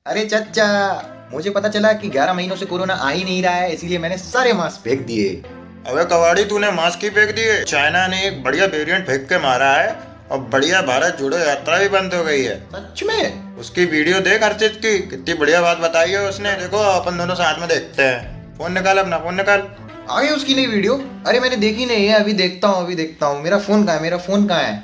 अरे चच्चा, मुझे पता चला कि 11 महीनों से कोरोना आ ही नहीं रहा है, इसलिए मैंने सारे मास्क फेंक दिए। अबे कवाड़ी, तूने मास्क ही फेंक दिए। चाइना ने एक बढ़िया वेरिएंट फेंक के मारा है और बढ़िया भारत जोड़ो यात्रा भी बंद हो गई है। सच में? उसकी वीडियो देख हर चीज की, कितनी बढ़िया बात बताई है उसने। देखो अपन दोनों साथ में देखते हैं। फोन निकाल, अपना फोन निकाल। आ गई उसकी नई वीडियो? अरे मैंने देखी नहीं है, अभी देखता हूँ। मेरा फोन कहाँ है?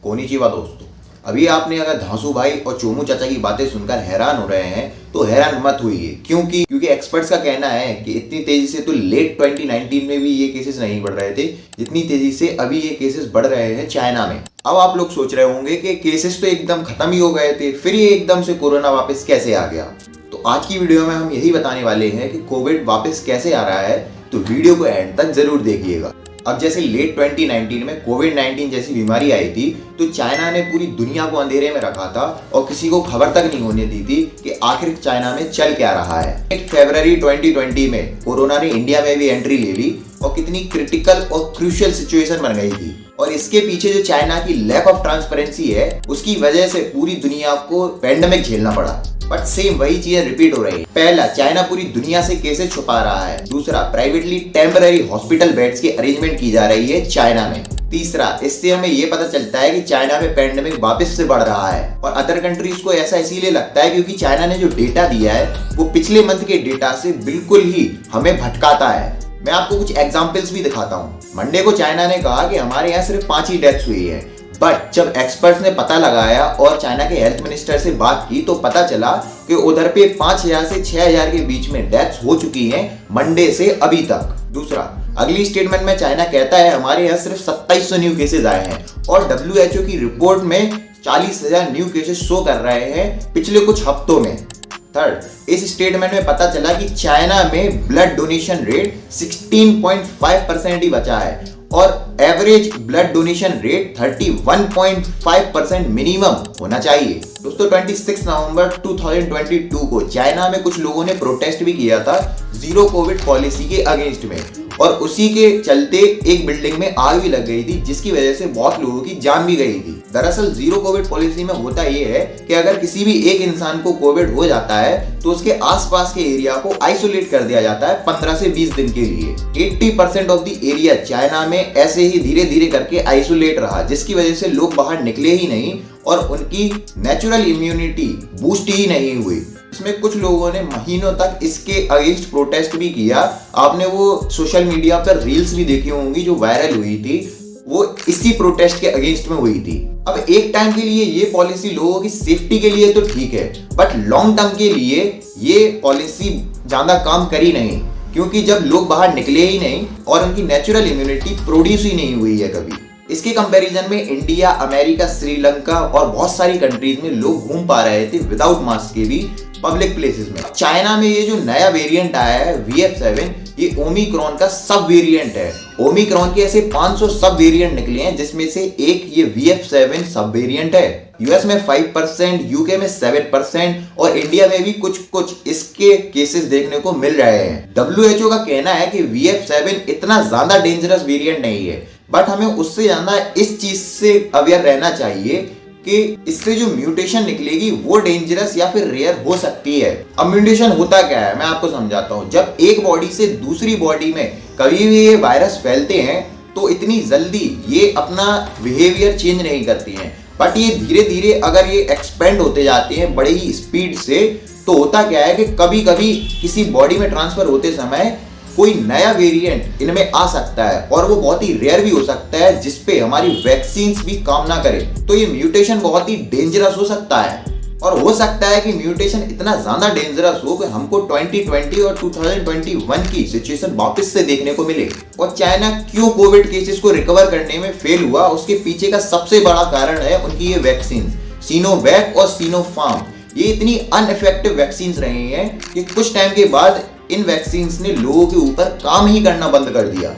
कोनिचिवा दोस्तों, अभी आपने अगर धांसू भाई और चोमू चाचा की बातें सुनकर हैरान हो रहे हैं तो हैरान मत होइए, क्योंकि एक्सपर्ट्स का कहना है कि इतनी तेजी से तो लेट 2019 में भी ये केसेस नहीं बढ़ रहे थे जितनी तेजी से अभी ये केसेस बढ़ रहे हैं चाइना में। अब आप लोग सोच रहे होंगे कि केसेस तो एकदम खत्म ही हो गए थे, फिर ये एकदम से कोरोना वापस कैसे आ गया। तो आज की वीडियो में हम यही बताने वाले हैं कि कोविड वापस कैसे आ रहा है, तो वीडियो को एंड तक जरूर देखिएगा। अब जैसे लेट 2019 में कोविड-19 जैसी बीमारी आई थी तो चाइना ने पूरी दुनिया को अंधेरे में रखा था और किसी को खबर तक नहीं होने दी थी कि आखिर चाइना में चल क्या रहा है। 8 फरवरी 2020 में कोरोना ने इंडिया में भी एंट्री ले ली और कितनी क्रिटिकल और क्रूशियल सिचुएशन बन गई थी। और इसके पीछे जो चाइना की लैक ऑफ ट्रांसपेरेंसी है उसकी वजह से पूरी दुनिया को पैंडेमिक झेलना पड़ा। बट सेम वही चीजें रिपीट हो रही है। पहला, चाइना पूरी दुनिया से केसेस छुपा रहा है। दूसरा, प्राइवेटली टेम्पररी हॉस्पिटल बेड्स की अरेंजमेंट की जा रही है चाइना में। तीसरा, इससे हमें ये पता चलता है कि चाइना में पैंडेमिक वापस से बढ़ रहा है और अदर कंट्रीज को ऐसा इसीलिए लगता है क्योंकि चाइना ने जो डेटा दिया है वो पिछले मंथ के डेटा से बिल्कुल ही हमें भटकाता है। मैं आपको कुछ एग्जाम्पल्स भी दिखाता हूँ। मंडे को चाइना ने कहा कि हमारे यहाँ सिर्फ 5 ही डेथ्स हुई है, बट जब एक्सपर्ट्स ने पता लगाया और चाइना के हेल्थ मिनिस्टर से बात की तो पता चला कि उधर पे 5000 से 6000 के बीच में डेथ्स हो चुकी हैं मंडे से अभी तक। दूसरा, अगली स्टेटमेंट में चाइना कहता है हमारे यहाँ सिर्फ 2700 न्यू केसेस आए हैं और WHO की रिपोर्ट में 40,000 न्यू केसेस शो कर रहे हैं पिछले कुछ हफ्तों में। थर्ड, इस स्टेटमेंट में पता चला कि चाइना में ब्लड डोनेशन रेट 16.5% ही बचा है और average blood donation rate 31.5% minimum होना चाहिए। दोस्तों, 26 नवंबर 2022 को चाइना में कुछ लोगों ने प्रोटेस्ट भी किया था जीरो कोविड पॉलिसी के अगेंस्ट में और उसी के चलते एक बिल्डिंग में आग भी लग गई थी जिसकी वजह से बहुत लोगों की जान भी गई थी। दरअसल जीरो कोविड पॉलिसी में होता यह है कि अगर किसी भी एक इंसान को कोविड हो जाता है तो उसके आसपास के एरिया को आइसोलेट कर दिया जाता है 15 से 20 दिन के लिए। 80% ऑफ द एरिया चाइना में ऐसे ही धीरे धीरे करके आइसोलेट रहा जिसकी वजह से लोग बाहर निकले ही नहीं और उनकी नेचुरल इम्यूनिटी बूस्ट ही नहीं हुई। इसमें कुछ लोगों ने महीनों तक इसके अगेंस्ट प्रोटेस्ट भी किया। आपने वो सोशल मीडिया पर रील्स भी देखी होंगी जो वायरल हुई थी, वो इसी प्रोटेस्ट के अगेंस्ट में हुई थी। अब एक टाइम के लिए ये पॉलिसी लोगों की सेफ्टी के लिए तो ठीक है, बट लॉन्ग टर्म के लिए ये पॉलिसी ज्यादा काम करी नहीं क्योंकि जब लोग बाहर निकले ही नहीं और उनकी नेचुरल इम्यूनिटी प्रोड्यूस ही नहीं हुई है कभी। इसके कंपैरिजन में इंडिया, अमेरिका, श्रीलंका और बहुत सारी कंट्रीज में लोग घूम पा रहे थे विदाउट मास्क के भी पब्लिक प्लेसेस में। चाइना में ये जो नया वेरिएंट आया है VF7, ये ओमिक्रॉन का सब वेरिएंट है। ओमिक्रॉन के ऐसे 500 सब वेरिएंट निकले हैं जिसमें से एक ये VF7 सब वेरिएंट है। यूएस में 5%, यूके में 7% और इंडिया में भी कुछ इसके केसेस देखने को मिल रहे हैं। WHO का कहना है कि VF7 इतना ज्यादा डेंजरस वेरिएंट नहीं है, बट हमें उससे ज्यादा इस चीज से अवेयर रहना चाहिए कि इससे जो म्यूटेशन निकलेगी वो डेंजरस या फिर रेयर हो सकती है। अब म्यूटेशन होता क्या है मैं आपको समझाता हूँ। जब एक बॉडी से दूसरी बॉडी में कभी भी ये वायरस फैलते हैं तो इतनी जल्दी ये अपना बिहेवियर चेंज नहीं करती हैं, बट ये धीरे धीरे अगर ये एक्सपेंड होते जाते हैं बड़े ही स्पीड से तो होता क्या है कि कभी कभी किसी बॉडी में ट्रांसफर होते समय कोई नया वेरिएंट इनमें आ सकता है और वो बहुत ही रेयर भी हो सकता है जिसपे हमारी वैक्सीन्स भी काम ना करे। तो ये म्यूटेशन बहुत ही डेंजरस हो सकता है और हो सकता है कि म्यूटेशन इतना ज्यादा डेंजरस हो कि हमको 2020 और 2021 की सिचुएशन वापस से देखने को मिले। और चाइना क्यों कोविड केसेस को रिकवर करने में फेल हुआ उसके पीछे का सबसे बड़ा कारण है उनकी ये वैक्सीन सिनोवैक और सिनोफार्म। ये इतनी अनइफेक्टिव वैक्सीन रही हैं कि कुछ टाइम के बाद इन वैक्सीन्स ने लोगों के ऊपर काम ही करना बंद कर दिया।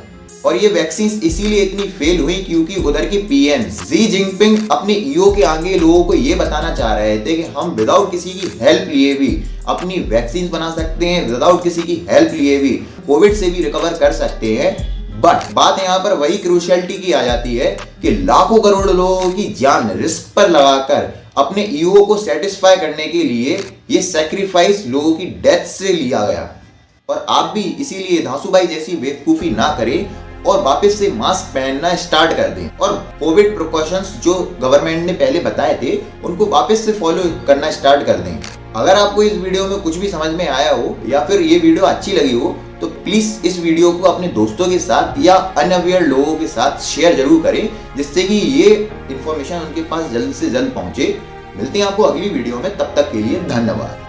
और ये वैक्सीन्स इसीलिए इतनी फेल हुई क्योंकि उधर के पीएम शी जिनपिंग अपने ईओ के आगे लोगों को ये बताना चाह रहे थे कि हम विदाउट किसी की हेल्प लिए भी अपनी वैक्सीन बना सकते हैं, विदाउट किसी की हेल्प लिए भी कोविड से भी रिकवर कर सकते हैं। बट बात यहाँ पर वही क्रूशियलिटी की आ जाती है कि लाखों करोड़ लोगों की जान रिस्क पर लगाकर अपने ईगो को सेटिस्फाई करने के लिए ये सैक्रिफाइस लोगों की डेथ से लिया गया। और आप भी इसीलिए धांसू भाई जैसी बेवकूफी ना करें और वापस से मास्क पहनना स्टार्ट कर दें और कोविड प्रिकॉशंस जो गवर्नमेंट ने पहले बताए थे उनको वापस से फॉलो करना स्टार्ट कर दें। अगर आपको इस वीडियो में कुछ भी समझ में आया हो या फिर ये वीडियो अच्छी लगी हो तो प्लीज इस वीडियो को अपने दोस्तों के साथ या अनअवेयर लोगों के साथ शेयर जरूर करें, जिससे कि ये इंफॉर्मेशन उनके पास जल्द से जल्द पहुंचे। मिलते हैं आपको अगली वीडियो में, तब तक के लिए धन्यवाद।